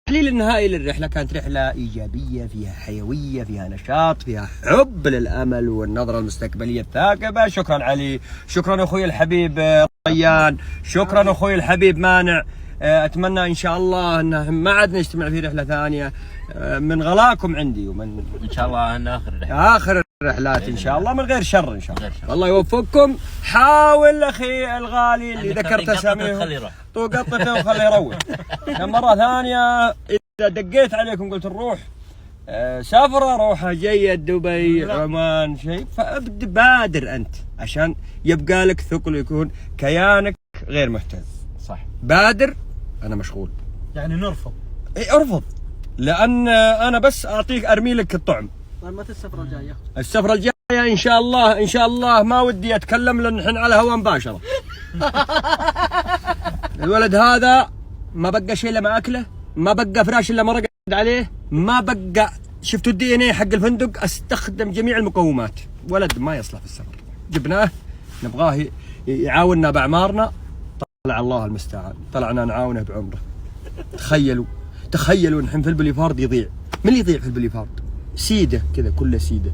التحليل النهائي للرحلة كانت رحلة إيجابية، فيها حيوية، فيها نشاط، فيها حب للأمل والنظرة المستقبلية الثاقبة. شكرا علي، شكرا أخوي الحبيب ريان، شكرا أخوي الحبيب مانع. أتمنى إن شاء الله أن ما عاد نجتمع في رحلة ثانية من غلاكم عندي، ومن إن شاء الله أن آخر الرحلات إن شاء الله من غير شر إن شاء الله. الله يوفقكم. حاول أخي الغالي اللي ذكرت أساميهم طقطقه وخليه يروح. مرة ثانية إذا دقيت عليكم قلت نروح سفرة روحة جية دبي عمان شيء، فبادر أنت عشان يبقى لك ثقل ويكون كيانك غير مهتز. صح، بادر. أنا مشغول يعني نرفض. إيه أرفض، لأن أنا بس أعطيك أرمي لك الطعم. طيب متى السفرة الجاية؟ السفرة الجاية إن شاء الله، إن شاء الله ما ودي أتكلم لأن نحن على هواء مباشرة. الولد هذا ما بقى شيء إلا ما أكله، ما بقى فراش إلا ما رقد عليه، ما بقى شفتوا الدي ان اي حق الفندق، استخدم جميع المقومات. ولد ما يصلح في السفر. جبناه نبغاه يعاوننا بأعمارنا، طلع الله المستعان، طلعنا نعاونه بعمره. تخيلوا نحن في البليفارد يضيع. من اللي يضيع في البليفارد؟ سيده كذا، كله سيده،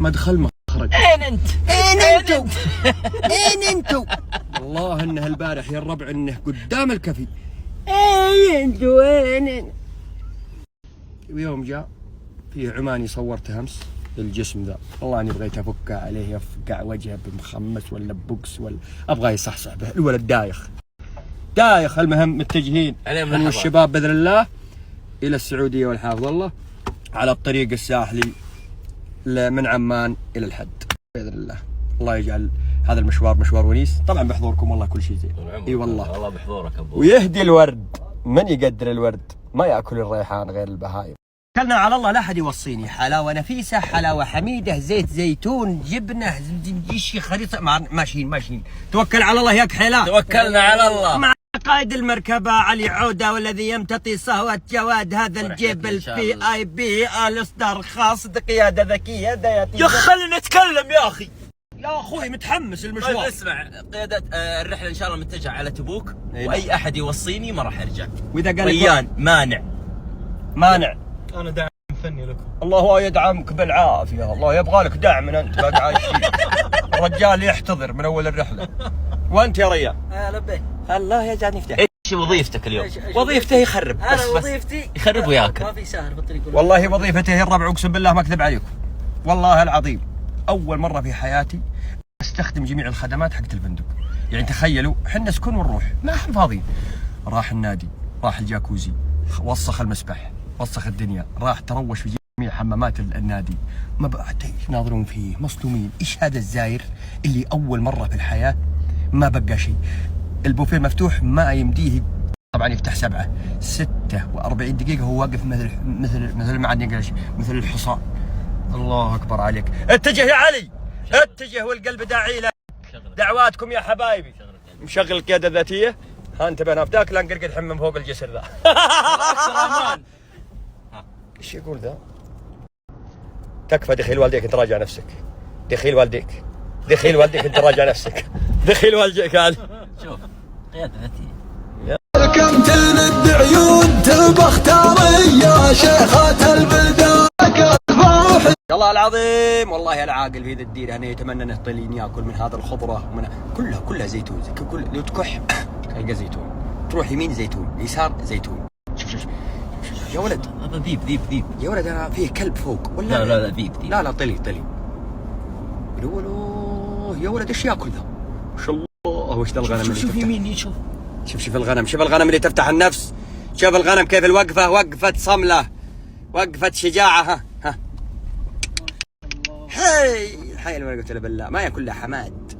مدخل مخرج. اين انت؟ اين انتو؟ والله انه البارح يا الربع انه قدام الكافي. اين انتو وين؟ ويوم جاء في عماني صورته امس الجسم ذا، والله اني بغيت افكه عليه، يفقع وجهه بمخمس ولا ببوكس ولا ابغى يصحصح به. الولد دايخ. المهم متجهين احنا والشباب باذن الله الى السعوديه والحافظ الله على الطريق الساحلي من عمان الى الحد باذن الله. الله يجعل هذا المشوار مشوار ونيس، طبعا بحضوركم والله كل شيء زين. اي والله بحضورك ابو. ويهدي الورد، من يقدر الورد ما ياكل الريحان غير البهايم. توكلنا على الله، لا احد يوصيني. حلاوه نفيسه، حلاوه حميده، زيت زيتون، جبنه، شيء خريطه، ماشيين. توكل على الله ياك حيلان. توكلنا على الله. مع قائد المركبه علي عوده والذي يمتطي صهوه جواد هذا الجبل في اي بي الاصدار خاص قياده ذكيه ذاتيه. يا خلينا نتكلم يا اخي. يا اخوي متحمس المشوار. طيب اسمع، قيادة الرحله ان شاء الله متجهه على تبوك، واي احد يوصيني ما راح ارجع. واذا قال ريان مانع انا داعم فني لكم. الله يدعمك بالعافيه، الله يبغى لك دعم من انت باقي عايش فيه. الرجال يحتضر من اول الرحله. وانت يا ريان؟ لبيك. الله يجعلني يفتح. ايش وظيفتك اليوم؟ وظيفته يخرب. انا وظيفتي يخرب وياكل. ما في سهر في الطريق. والله وظيفته هي الربع، اقسم بالله ما اكذب عليكم. والله العظيم اول مره في حياتي استخدم جميع الخدمات حقت الفندق. يعني تخيلوا احنا نسكن ونروح، ما احنا فاضيين. راح النادي، راح الجاكوزي، وسخ المسبح، وسخ الدنيا، راح تروش في جميع حمامات النادي. ما بعد ناظرون فيه مصدومين، ايش هذا الزاير اللي اول مره في الحياه ما بقى شيء. البوفيه مفتوح ما يمديه طبعا يفتح 46 دقيقه هو واقف مثل ما عاد مثل الحصان. الله اكبر عليك. اتجه يا علي، اتجه والقلب داعي لك. دعواتكم يا حبايبي. مشغل القياده الذاتيه. ها انتبه نافداك لا نقرقد حمم فوق الجسر ذا. ايش يقول ذا؟ تكفى دخيل والديك انت راجع نفسك. دخيل والديك انت راجع نفسك. دخيل والديك هذا. شوف قياده ذاتيه. كم تلد عيون تبى اختاري يا شيخة البلدان. الله العظيم والله العاقل في ذا الدير انا يتمنى انه طلين ياكل من هذا الخضره ومن كلها زيتون. لو تكح تلقى زيتون، تروح يمين زيتون، يسار زيتون. شوف يا ولد، هذا ذيب يا ولد. انا فيه كلب فوق ولا لا ذيب. لا طلي. يا ولد ايش ياكل ذا؟ ما شاء الله. وش ذا الغنم اللي شوف يمين شوف الغنم اللي تفتح النفس. شوف الغنم كيف الوقفه، وقفه صمله، وقفه شجاعه. ها هاي اللي قلت له بالله ما ياكل له حماد.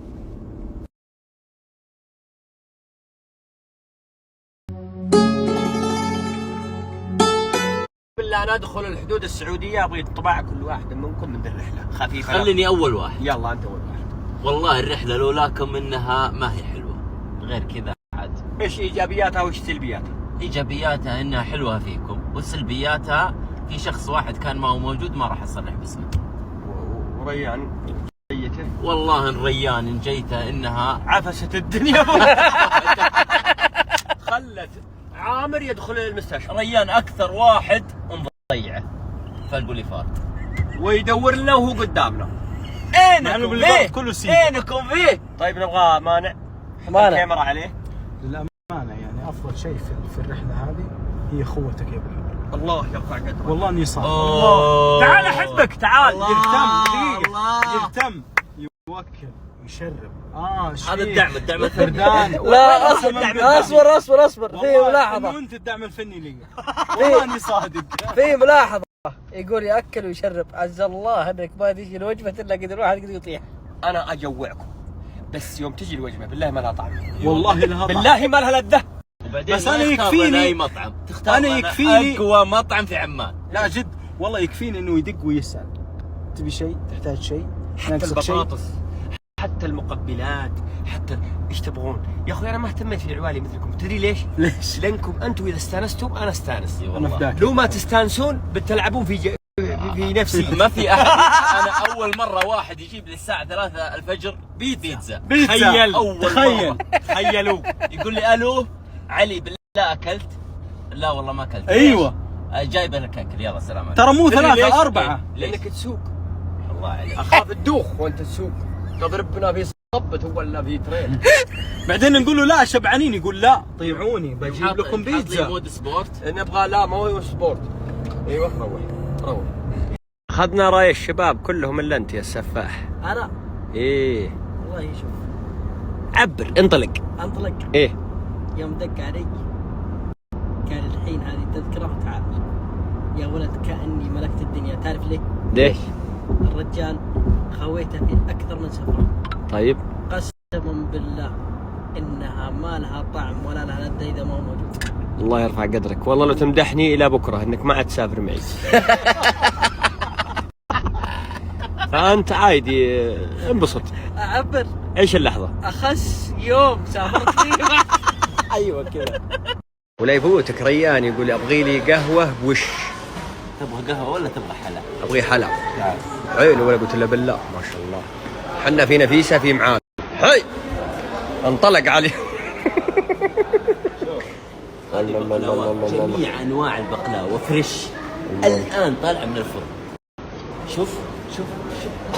بالله ندخل الحدود السعوديه، ابغى يطبع كل واحد منكم من ذي الرحله خفيفه. خليني اول واحد. يلا انت اول واحد. والله الرحله لولاكم انها ما هي حلوه، غير كذا عاد. ايش ايجابياتها وايش سلبياتها؟ ايجابياتها انها حلوه فيكم، وسلبياتها في شخص واحد كان ما هو موجود ما راح اصرح باسمه. وريان جيته والله الريان ان جيته انها عفست الدنيا. خل خلت عامر يدخل المستشفى. ريان اكثر واحد مضيعه فالبوليفارد، ويدور لنا وهو قدامنا. اينكم فيه كله سيد، اينكم فيه. طيب نبغى مانع الكاميرا عليه. للامانه يعني افضل شيء في الرحله هذه هي اخوتك يا ابو حمد. الله يرفع قدرك. والله اني صادق. تعال احبك تعال. يهتم دقيقه، يهتم يوكل يشرب. هذا الدعم الفردان. لا اصبر في ملاحظة. انت الدعم الفني لي. والله اني صادق. في ملاحظة يقول ياكل ويشرب، عز الله انك ما تجي الوجبة الا قد الواحد قد يطيح. انا اجوعكم بس يوم تجي الوجبه بالله ما لها طعم. والله لها بالله ما لها لذه. وبعدين بس انا يكفيني اي مطعم تختار. انا يكفيني اقوى مطعم في عمان. لا جد والله يكفيني انه يدق ويسال تبي شيء، تحتاج شيء، حتى ناقصك شيء. البطاطس حتى المقبلات حتى ايش تبغون يا اخوي. انا ما اهتميت في العوالي مثلكم. تدري ليش؟ ليش؟ لانكم انتم اذا استانستم انا استانس. انا فداك. لو ما تستانسون بتلعبون في نفسي. ما في احد. انا اول مره واحد يجيب لي الساعه 3 الفجر بيتزا. تخيل تخيل تخيلوا يقول لي الو علي بالله اكلت؟ لا والله ما اكلت. ايوه جايب انا اكل يلا سلام عليكم. ترى مو تدري 3 ليش؟ 4. لانك تسوق. الله عليك. اخاف تدوخ وانت تسوق. تضربنا في صبت ولا في ترين. بعدين نقول له لا شبعانين، يقول لا طيعوني بجيب لكم بيتزا. مود سبورت. نبغى لا ما هو سبورت. ايوه روح. اخذنا راي الشباب كلهم الا انت يا السفاح. انا ايه والله شوف عبر انطلق. انطلق. ايه يوم دق علي قال الحين هذه التذكرة تعال يا ولد كأني ملكت الدنيا. تعرف ليه؟ ليش؟ الرجال خويته في أكثر من سفرة. طيب قسما بالله إنها ما لها طعم ولا لها لذة إذا ما هو موجود. الله يرفع قدرك. والله لو تمدحني الى بكره انك ما عاد تسافر معي. فانت عادي انبسط. أعبر عيش اللحظه. أخس يوم سافرت فيه. ايوه كذا. ولا يفوتك ريان يقول ابغي لي قهوه بوش. تبغى قهوه ولا تبغى حلا؟ ابغي حلا. عيني ولا قلت له بالله ما شاء الله. حنا في نفيسه في معاد. حي انطلق علي. هذه بقلاوات جميع انواع البقلاوه فريش الان طالعه من الفرن. شوف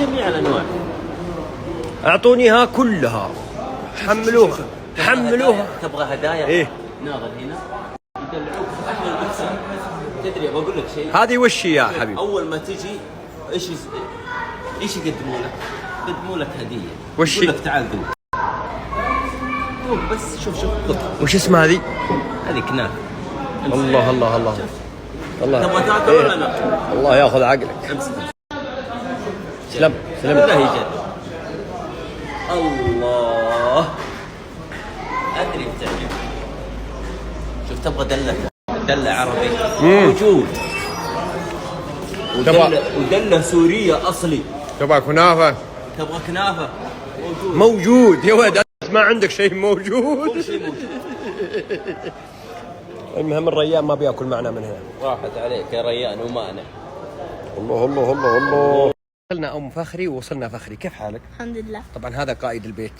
جميع الانواع. اعطونيها كلها. حملوها. تبغى هدايا؟ ايه ناظر هنا يدلعوك في احلى البيتزا. تدري بقول لك شيء. هذه وش يا حبيبي؟ اول ما تجي ايش يقدموا لك؟ يقدموا لك هديه. وش يقول لك تعال دوق بس. شوف وش اسمها هذه؟ هذه كنافه. الله الله تبغى تاكل ولا لا؟ الله ياخذ عقلك. امسك. سلم لا هي جد. الله ادري بتعجبك. شوف تبغى دلة عربي موجود. ودلة سورية اصلي. تبغى كنافه؟ تبغى كنافة موجود يا ولد. ما عندك شيء موجود. كل شيء موجود. المهم الريان ما بياكل معنا من هنا. راحت عليك يا ريان وما انا. الله. وصلنا ام فخري ووصلنا فخري. كيف حالك؟ الحمد لله. طبعا هذا قائد البيت،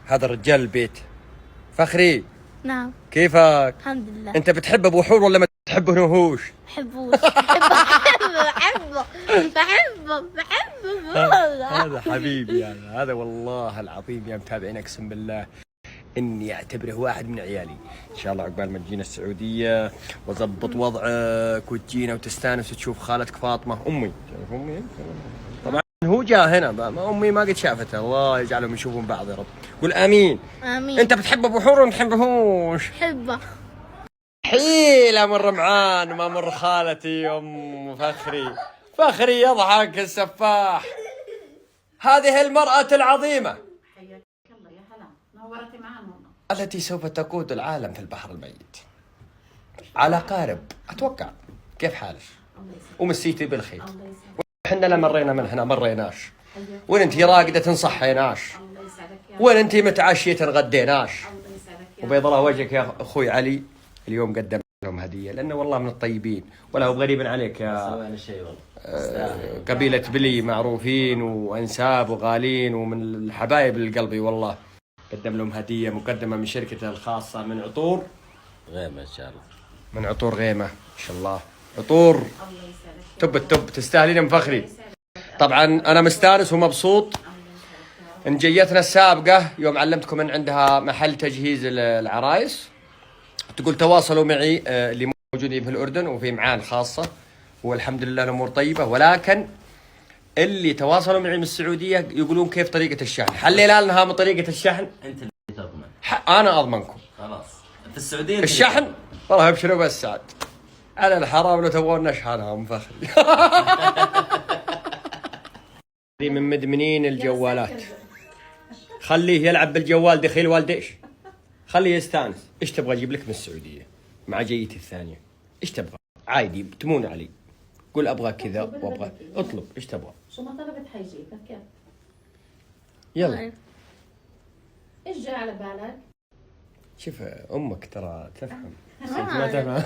هذا رجال البيت. فخري نعم كيفك؟ الحمد لله. انت بتحب ابو حور ولا ما تحب نهوش؟ بحبه هذا حبيبي يعني. هذا والله العظيم يا متابعين اقسم بالله اني اعتبره واحد من عيالي. ان شاء الله عقبال ما تجينا السعوديه واظبط وضعك وتجينا وتستانس وتشوف خالتك فاطمه امي. طبعا هو جاء هنا امي ما قد شافته. الله يجعلهم يشوفون بعض يا رب. قول امين. امين. انت بتحب ابو حور ولا ما تحبهوش؟ بحبه. حيل امر معان ما مر خالتي ام فخري يضحك السفاح. هذه المرأة العظيمة حياك الله يا هلا نورتي معنا التي سوف تقود العالم في البحر الميت على قارب اتوقع. كيف حالك؟ ومسيتي بالخير. احنا لا مرينا من هنا مريناش. وين انت راقده تنصحيناش. وين انت متعشيه تنغديناش. وبيض الله وجهك يا اخوي علي. اليوم قدم لهم هديه لانه والله من الطيبين ولا هو غريب عليك يا سوينا شيء والله. قبيله بلي معروفين وانساب وغالين ومن الحبايب القلبي والله. قدم لهم هديه مقدمه من شركته الخاصه من عطور غيمة ان شاء الله. من عطور غيمة ان شاء الله. عطور تب التب، تستاهلين ام فخري. طبعا انا مستانس ومبسوط ان جيتنا السابقة يوم علمتكم ان عندها محل تجهيز العرايس، تقول تواصلوا معي اللي موجودين في الاردن وفي معان خاصة، والحمد لله الامور طيبة، ولكن اللي تواصلوا معي من السعودية يقولون كيف طريقة الشحن. حلينا لها من طريقة الشحن. انت اللي تضمن. انا اضمنكم. خلاص في السعودية الشحن والله ابشروا بس عاد على الحرام لو تبغون نشحنها ام فخري. من مدمنين الجوالات، خليه يلعب بالجوال دخيل والديش، خليه يستانس. ايش تبغى اجيب لك من السعودية مع جيتي الثانية؟ ايش تبغى؟ عادي تمون علي، قول ابغى كذا وابغى، اطلب ايش تبغى. شو ما طلبت حيجيب كيف؟ يلا ايش جاء على بالك؟ شوف امك ترى تفهم، انت ما تفهم.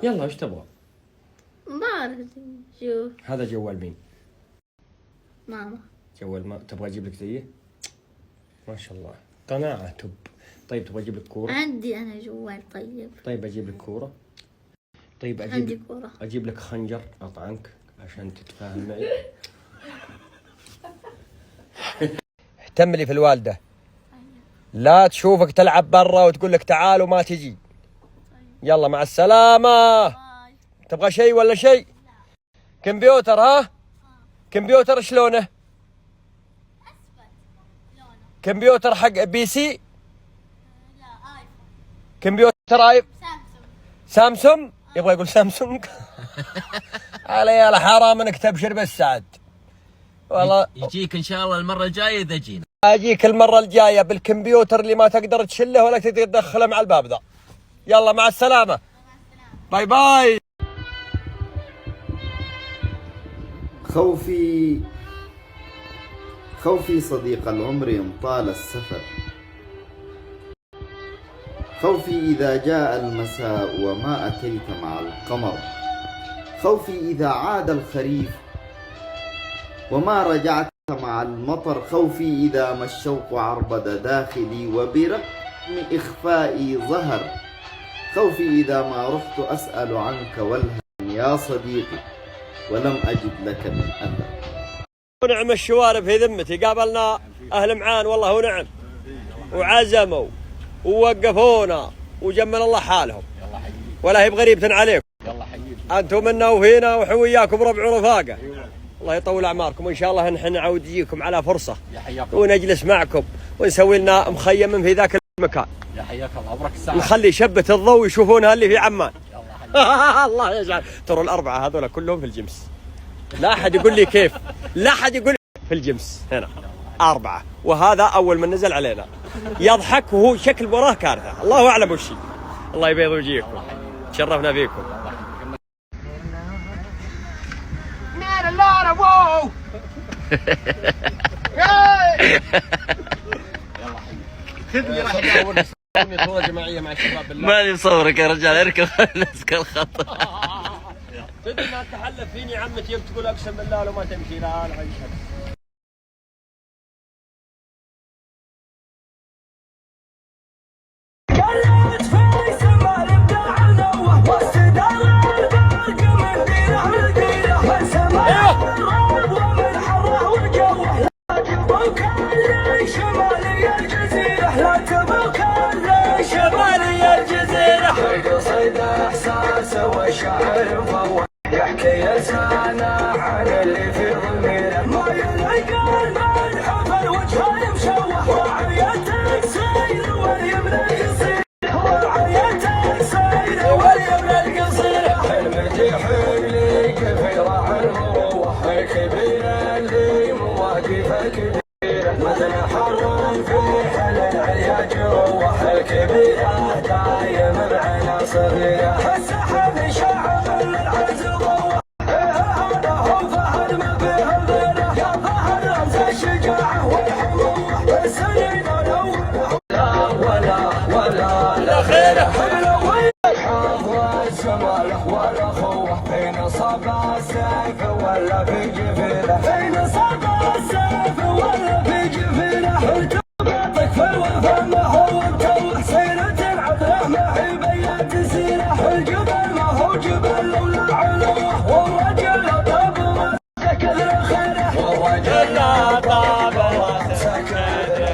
يلا ايش تبغى؟ ما أعرف شوف. هذا جوال مين؟ ماما. جوال ما تبغى اجيب لك زيه؟ ما شاء الله قناعة تب. طيب تبغى اجيب لك كورة؟ عندي أنا جوال. طيب اجيب لك كورة؟ طيب عندي كورة. اجيب لك خنجر اطعنك عشان تتفاهم معي. اهتم لي في الوالدة، لا تشوفك تلعب برا وتقول لك تعال وما تجي. يلا مع السلامة. تبغى شيء ولا شيء؟ كمبيوتر ها؟ كمبيوتر شلونه؟ كمبيوتر حق بي سي؟ كمبيوتر ايفون. سامسونج. يبغى يقول سامسونج. علي الحرام انك تبشر بالسعد والله. يجيك ان شاء الله المرة الجاية اذا جينا. اجيك المرة الجاية بالكمبيوتر اللي ما تقدر تشله ولا تقدر تدخله مع الباب ذا. يلا مع السلامة. باي باي. خوفي صديق العمر إن طال السفر، خوفي إذا جاء المساء وما أتيت مع القمر، خوفي إذا عاد الخريف وما رجعت مع المطر، خوفي إذا ما الشوق عربد داخلي وبرغم إخفائي ظهر، خوفي إذا ما رحت أسأل عنك والهم يا صديقي ولم أجد لك من أثر. ونعم الشوارب في ذمتي، قابلنا أهل معان والله ونعم، وعزموا ووقفونا وجمل الله حالهم، ولا هي بغريبة عليكم. أنتم منا وفينا وحوياكم ربع ورفاقة. الله يطول أعماركم، وإن شاء الله نحن نعود نجيكم على فرصة ونجلس معكم ونسوي لنا مخيم في ذاك المكان. يا حياك الله. أبرك الساعة. نخلي شبة الضوء يشوفونها اللي في عمان. الله يجعل. ترى الأربعة هذول كلهم في الجمس، لا أحد يقول لي كيف، لا أحد يقول في الجمس هنا 4، وهذا أول من نزل علينا يضحك وهو شكل وراه كارثة، الله أعلم وش. الله يبيض وجهكم، تشرفنا فيكم. خذني راح ادور صورة جماعية مع الشباب بالله. ماني مصورك يا رجال، اركب نسك الخط. تدري ما تحلف فيني عمتي يوم تقول اقسم بالله لو ما تمشي. لا عيشك. وشعر مفوح يحكي لسانه عن اللي في ضميره، ما يلقى المدح في الوجه المشوح، وعيتك سير واليمن القصير، وعيتك سير واليمن القصير، حلمتي حلي كفيرة المروح، الكبير اللي مواقفه كبيره، مثل حرم في حل العليا جروح، الكبيره دايم بعينه صغيره، السحب شعب العز ضوح، هذا هو فهد ما فيه الغيره، يا فهد رمز الشجاعه والحموح، السنين الاولى ولا خيره، حلوين حافظ السماله والاخوه، بين صبا السيف ولا في جفيره، بين صبا السيف ولا في جفيره، ارتباطك في الوفا ما هو انت وحسينة العبد اللولع علوه والرجل طاب مسك الخيره والرجل طاب